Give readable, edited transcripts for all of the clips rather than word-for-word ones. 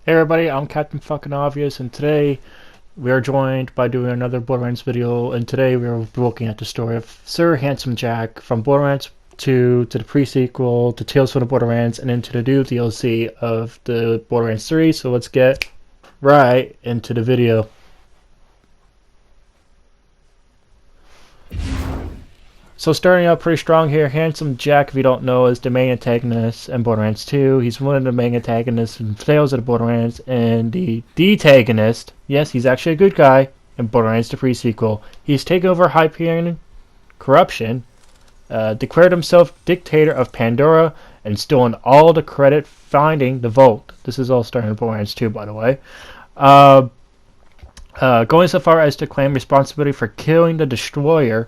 Hey everybody, I'm Captain Fucking Obvious, and today we are joined by doing another Borderlands video, and today we are looking at the story of Sir Handsome Jack from Borderlands 2 to the pre-sequel to Tales from the Borderlands and into the new DLC of the Borderlands 3, so let's get right into the video. So starting out pretty strong here, Handsome Jack, if you don't know, is the main antagonist in Borderlands 2. He's one of the main antagonists in Tales of the Borderlands, and the detagonist, yes, he's actually a good guy, in Borderlands the pre-sequel. He's taken over Hyperion corruption, declared himself dictator of Pandora, and stolen all the credit finding the vault. This is all starting in Borderlands 2, by the way. Going so far as to claim responsibility for killing the Destroyer,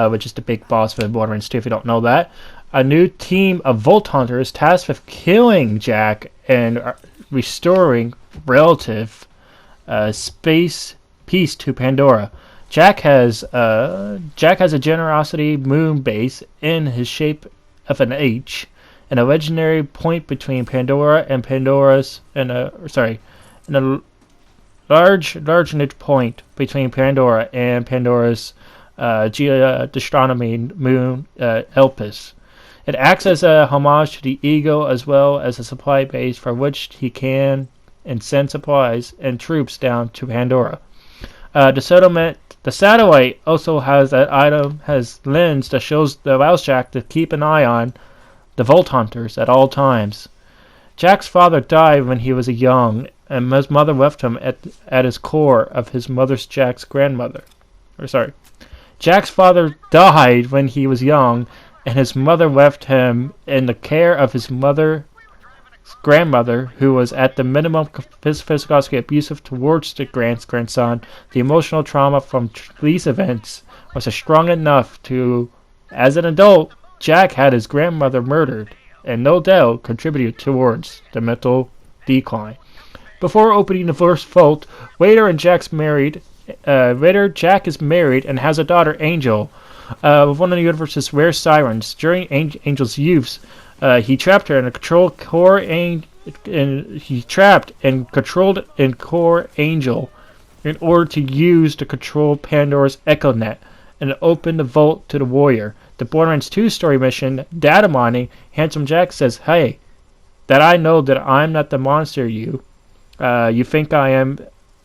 which is the big boss of Borderlands 2, if you don't know that. A new team of Vault Hunters tasked with killing Jack and restoring relative space peace to Pandora. Jack has a generosity moon base in his shape of an H, and a legendary point between Pandora and Pandora's, and a large point between Pandora and Pandora's astronomy moon Elpis. It acts as a homage to the Eagle as well as a supply base for which he can and send supplies and troops down to Pandora. The satellite also has lens that allows Jack to keep an eye on the Vault Hunters at all times. Jack's father died when he was young, and his mother left him at his core of his mother's Jack's grandmother. Jack's father died when he was young, and his mother left him in the care of his grandmother, who was at the minimum physically abusive towards the grandson. The emotional trauma from these events was strong enough to, as an adult, Jack had his grandmother murdered, and no doubt contributed towards the mental decline. Before opening the first vault, Jack is married and has a daughter, Angel, with one of the universe's rare sirens. During Angel's youth, he trapped her in a controlled core, and he trapped and controlled in core Angel in order to use to control Pandora's Echo Net and open the vault to the warrior. The Borderlands 2 story mission, Data Mining, Handsome Jack says, "Hey, that I know that I'm not the monster you think I am."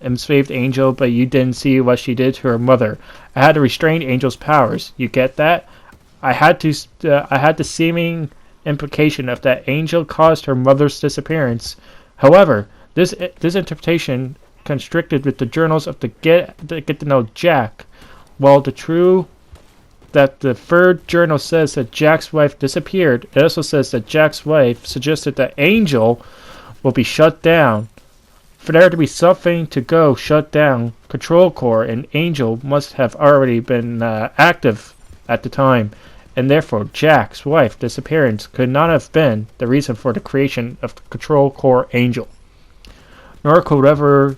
Enslaved Angel, but you didn't see what she did to her mother. I had to restrain Angel's powers. You get that? I had the seeming implication of that Angel caused her mother's disappearance. However, this interpretation constricted with the journals of the get to know Jack. While the third journal says that Jack's wife disappeared, it also says that Jack's wife suggested that Angel will be shut down. For there to be something to go shut down, Control Core and Angel must have already been active at the time, and therefore Jack's wife's disappearance could not have been the reason for the creation of the Control Core Angel. Nor could whatever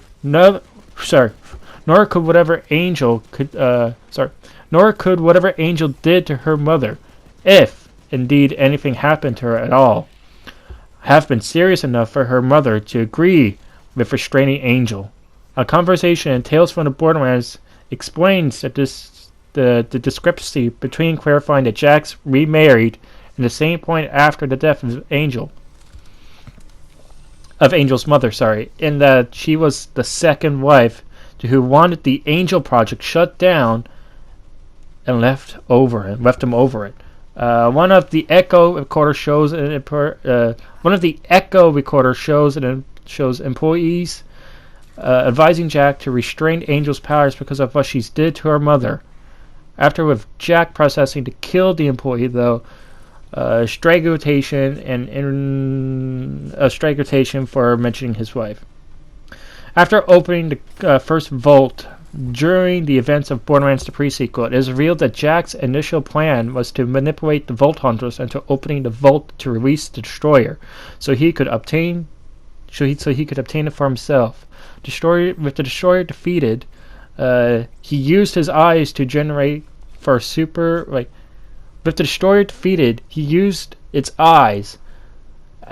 Angel did to her mother, if indeed anything happened to her at all, have been serious enough for her mother to agree with restraining Angel. A conversation in Tales from the Borderlands explains that the discrepancy between clarifying that Jack's remarried and the same point after the death of Angel's mother, in that she was the second wife to who wanted the Angel project shut down and left him over it. One of the Echo recorder shows shows employees advising Jack to restrain Angel's powers because of what she did to her mother. After with Jack processing to kill the employee, though, strangulation for mentioning his wife. After opening the first vault during the events of Borderlands the pre-sequel, it is revealed that Jack's initial plan was to manipulate the Vault Hunters into opening the vault to release the Destroyer, so he could obtain it for himself. With the Destroyer defeated, he used his eyes to generate for super. With the Destroyer defeated, he used its eyes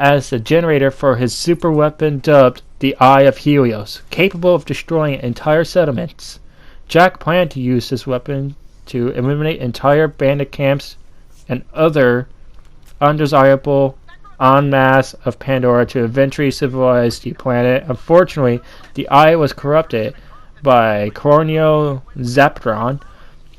as the generator for his super weapon dubbed the Eye of Helios, capable of destroying entire settlements. Jack planned to use this weapon to eliminate entire bandit camps and other undesirable en masse of Pandora to eventually civilize the planet. Unfortunately, the Eye was corrupted by Corneo Zaptron,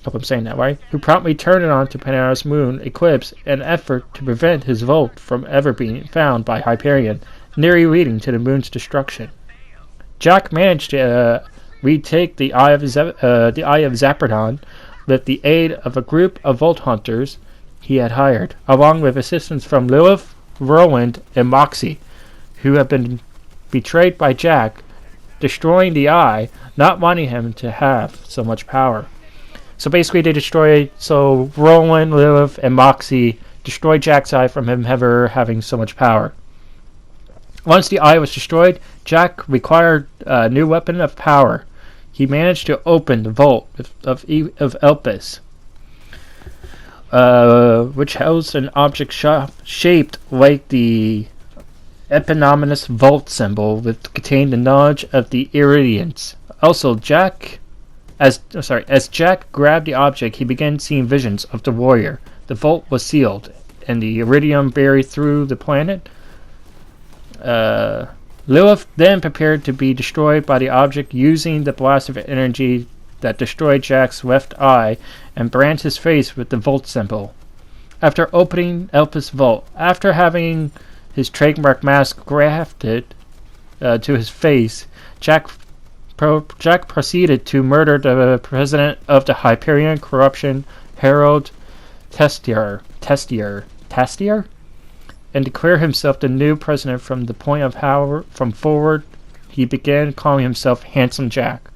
hope I'm saying that right, who promptly turned it on to Pandora's moon eclipse in an effort to prevent his vault from ever being found by Hyperion, nearly leading to the moon's destruction. Jack managed to retake the Eye of Zaptron with the aid of a group of Vault Hunters he had hired, along with assistance from Lilith, Roland, and Moxie, who had been betrayed by Jack, destroying the Eye, not wanting him to have so much power. So basically Roland, Lilith, and Moxie destroyed Jack's Eye from him ever having so much power. Once the Eye was destroyed, Jack required a new weapon of power. He managed to open the vault of Elpis, which housed an object shaped like the eponymous vault symbol, which contained the knowledge of the Iridians. Also, as Jack grabbed the object, he began seeing visions of the warrior. The vault was sealed, and the iridium buried through the planet. Lilith then prepared to be destroyed by the object using the blast of energy that destroyed Jack's left eye and branded his face with the Volt symbol. After opening Elpis' vault, after having his trademark mask grafted to his face, Jack proceeded to murder the president of the Hyperion Corruption, Harold Testier, and declare himself the new president. From the point of power from forward, he began calling himself Handsome Jack.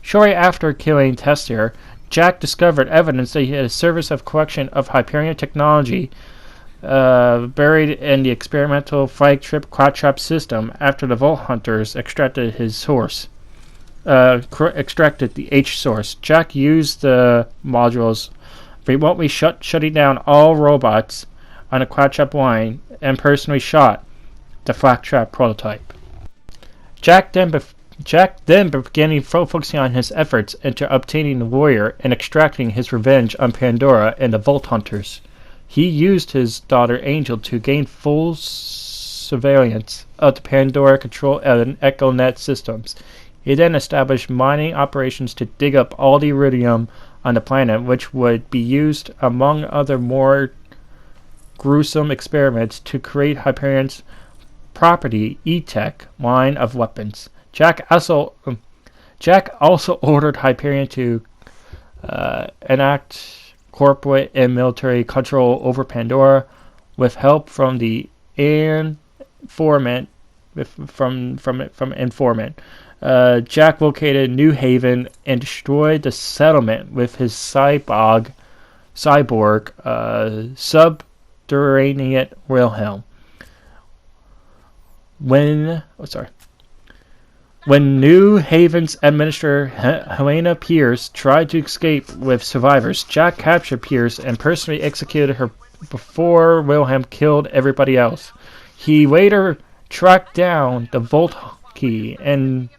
Shortly after killing Testier, Jack discovered evidence that he had a service of collection of Hyperion technology buried in the experimental flagship Quadtrap system after the Vault Hunters extracted his source. Extracted the H source. Jack used the modules, remotely shutting down all robots on a Quadtrap line, and personally shot the Flagtrap prototype. Jack then began focusing on his efforts into obtaining the warrior and extracting his revenge on Pandora and the Vault Hunters. He used his daughter Angel to gain full surveillance of the Pandora control and EchoNet systems. He then established mining operations to dig up all the iridium on the planet, which would be used, among other more gruesome experiments, to create Hyperion's property E-Tech line of weapons. Jack also ordered Hyperion to enact corporate and military control over Pandora, with help from the informant. Jack located New Haven and destroyed the settlement with his cyborg subterranean Wilhelm. When New Haven's administrator Helena Pierce tried to escape with survivors, Jack captured Pierce and personally executed her before Wilhelm killed everybody else. He later tracked down the Vault Key and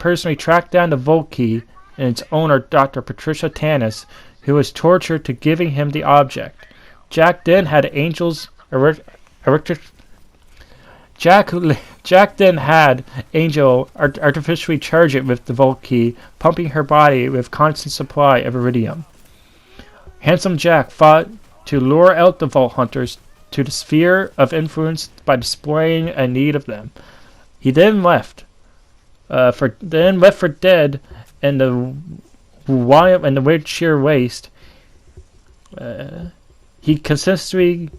personally tracked down the Vault Key and its owner, Dr. Patricia Tanis, who was tortured to giving him the object. Jack then had Angel artificially charge it with the Vault Key, pumping her body with constant supply of iridium. Handsome Jack fought to lure out the Vault Hunters to the sphere of influence by displaying a need of them. He then left for dead in the wild and the weird sheer waste. He constantly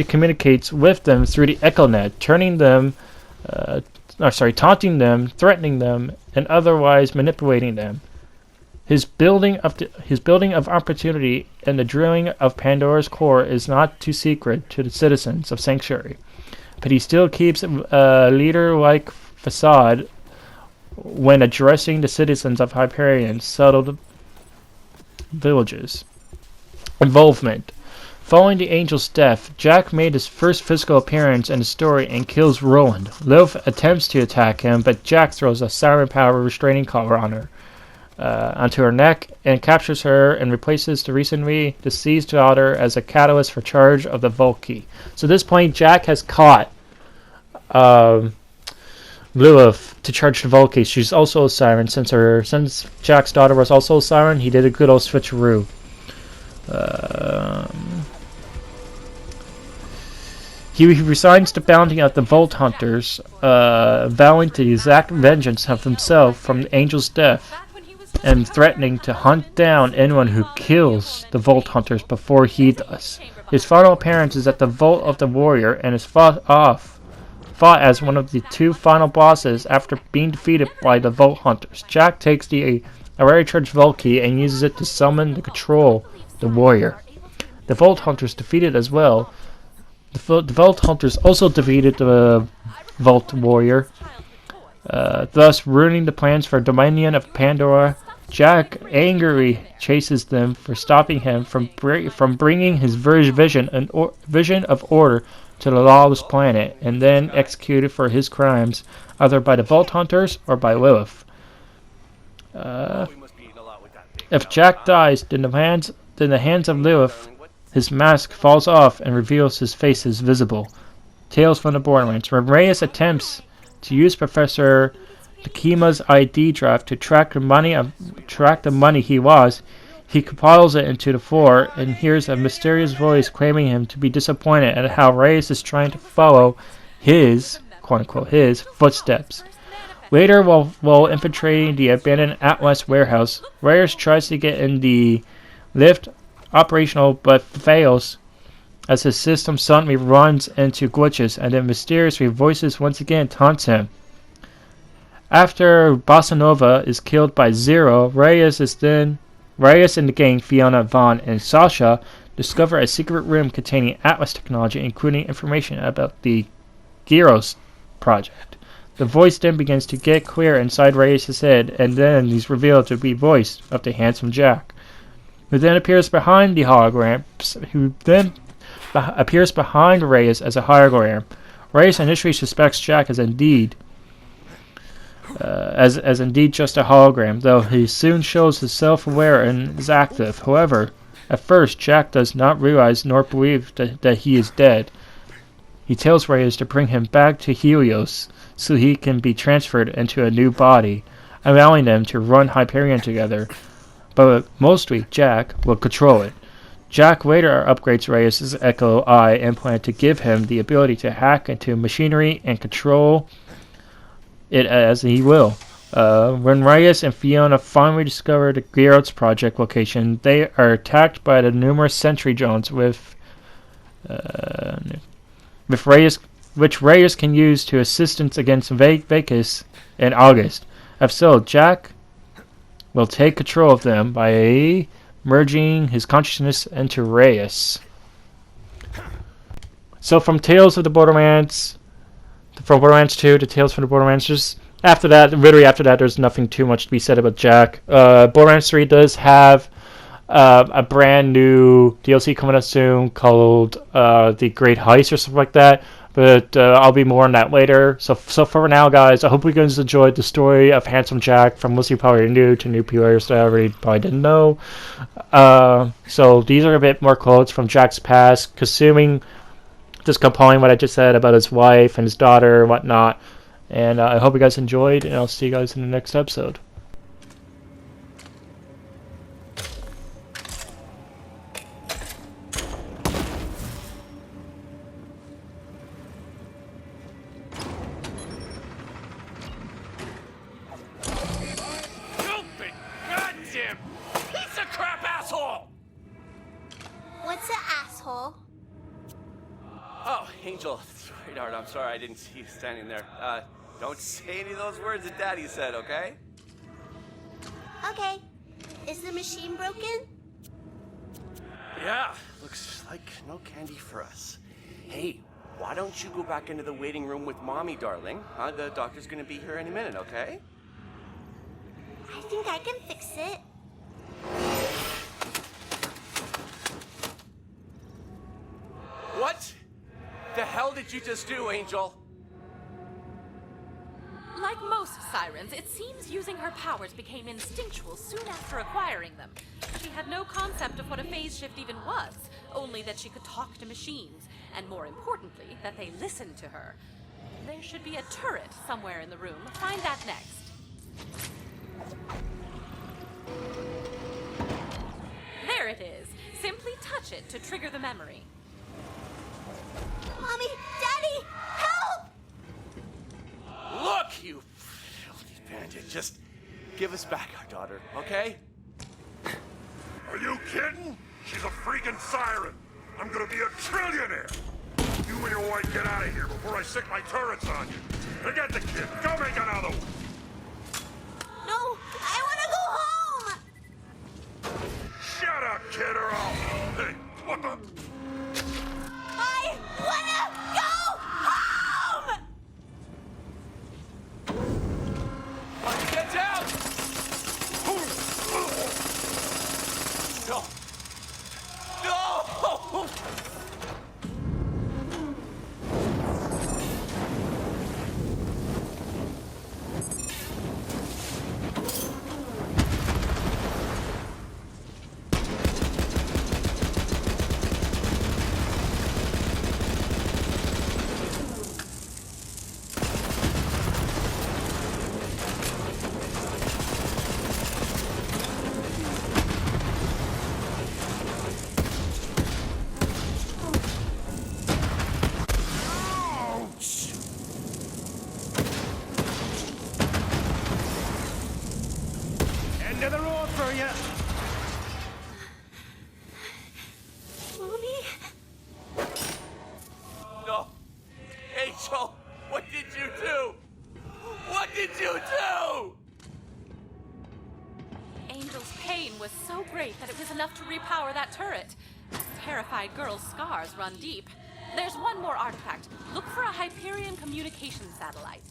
communicates with them through the EchoNet, taunting them, threatening them, and otherwise manipulating them. His building of opportunity and the drilling of Pandora's core is not too secret to the citizens of Sanctuary, but he still keeps a leader-like facade when addressing the citizens of Hyperion's settled villages. Involvement. Following the Angel's death, Jack made his first physical appearance in the story and kills Roland. Lilith attempts to attack him, but Jack throws a siren power restraining collar on her. Onto her neck and captures her and replaces the recently deceased daughter as a catalyst for charge of the Vault Key. So at this point, Jack has caught Lilith to charge the Vault Key. She's also a siren. Since Jack's daughter was also a siren, he did a good old switcheroo. He resigns the bounty of the Vault Hunters, vowing to exact vengeance of himself from the Angel's death, and threatening to hunt down anyone who kills the Vault Hunters before he does. His final appearance is at the Vault of the Warrior and is fought as one of the two final bosses after being defeated by the Vault Hunters. Jack takes the already charged Vault Key and uses it to summon to control the Warrior. The Vault Hunters defeated as well. The Vault Hunters also defeated the Vault Warrior, thus ruining the plans for Dominion of Pandora. Jack angrily chases them for stopping him from bringing his vision of order to the lawless planet, and then executed for his crimes, either by the Vault Hunters or by Lilith. If Jack dies, in the hands of Lilith, his mask falls off and reveals his face is visible. Tales from the Borderlands. When Reyes attempts to use Professor Takima's ID draft to track the money he was, he compiles it into the floor and hears a mysterious voice claiming him to be disappointed at how Reyes is trying to follow his, quote-unquote, his footsteps. Later, while infiltrating the abandoned Atlas warehouse, Reyes tries to get in the lift operational but fails as his system suddenly runs into glitches, and then mysteriously voices once again taunts him. After Bossa Nova is killed by Zero, Reyes and the gang, Fiona, Vaughn, and Sasha, discover a secret room containing Atlas technology, including information about the Gyros project. The voice then begins to get clear inside Reyes' head, and then he's revealed to be voiced of the handsome Jack, who then appears behind the holograms, appears behind Reyes as a hologram. Reyes initially suspects Jack as indeed just a hologram, though he soon shows his self-aware and is active. However, at first Jack does not realize nor believe that he is dead. He tells Reyes to bring him back to Helios so he can be transferred into a new body, allowing them to run Hyperion together. But mostly Jack will control it. Jack later upgrades Reyes' Echo Eye implant to give him the ability to hack into machinery and control it as he will. When Reyes and Fiona finally discover the Gyros project location, they are attacked by the numerous sentry drones which Reyes can use to assistance against Vegas and August. If so, Jack will take control of them by merging his consciousness into Reyes. So from Tales of the Borderlands, from Borderlands 2 to Tales from the Borderlands, just literally after that, there's nothing too much to be said about Jack. Borderlands 3 does have a brand new DLC coming out soon called The Great Heist or something like that. But I'll be more on that later. So for now, guys, I hope you guys enjoyed the story of Handsome Jack, from mostly probably new to new players that I already probably didn't know. So these are a bit more quotes from Jack's past, consuming, just compiling what I just said about his wife and his daughter and whatnot. And I hope you guys enjoyed, and I'll see you guys in the next episode. What's an asshole? Oh, Angel, sweetheart, I'm sorry I didn't see you standing there. Don't say any of those words that Daddy said, okay? Okay. Is the machine broken? Yeah, looks like no candy for us. Hey, why don't you go back into the waiting room with Mommy, darling? The doctor's gonna be here any minute, okay? I think I can fix it. did you just do, Angel? Like most sirens, it seems using her powers became instinctual soon after acquiring them. She had no concept of what a phase shift even was, only that she could talk to machines, and more importantly, that they listened to her. There should be a turret somewhere in the room. Find that next. There it is. Simply touch it to trigger the memory. Mommy! Daddy! Help! Look, you filthy bandit. Just give us back our daughter, okay? Are you kidding? She's a freaking siren. I'm gonna be a trillionaire. You and your wife get out of here before I stick my turrets on you. Forget the kid. Go make another one. No! I want to go home! Shut up, kid, or I'll... Hey, what the... I want to go home! Get down! No! No! End of the road for you. Mommy? No! Angel! What did you do? What did you do? Angel's pain was so great that it was enough to repower that turret. This terrified girl's scars run deep. There's one more artifact. Look for a Hyperion communication satellite.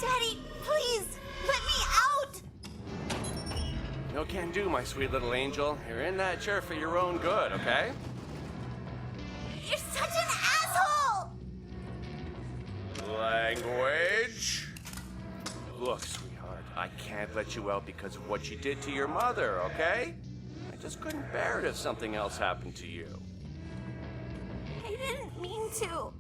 Daddy, please! Let me out! No can do, my sweet little angel. You're in that chair for your own good, okay? You're such an asshole! Language. Look, sweetheart, I can't let you out because of what you did to your mother, okay? I just couldn't bear it if something else happened to you. I didn't mean to.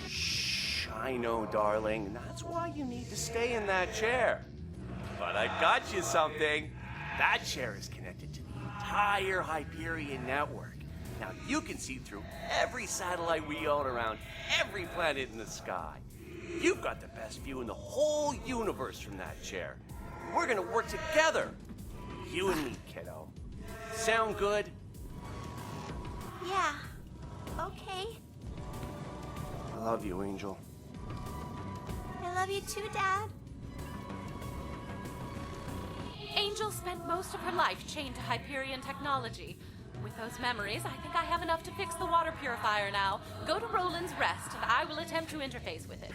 Shh, I know, darling. That's why you need to stay in that chair. But I got you something. That chair is connected to the entire Hyperion network. Now you can see through every satellite we own around every planet in the sky. You've got the best view in the whole universe from that chair. We're gonna work together. You and me, kiddo. Sound good? Yeah. Okay. I love you, Angel. I love you too, Dad. Angel spent most of her life chained to Hyperion technology. With those memories, I think I have enough to fix the water purifier now. Go to Roland's Rest, and I will attempt to interface with it.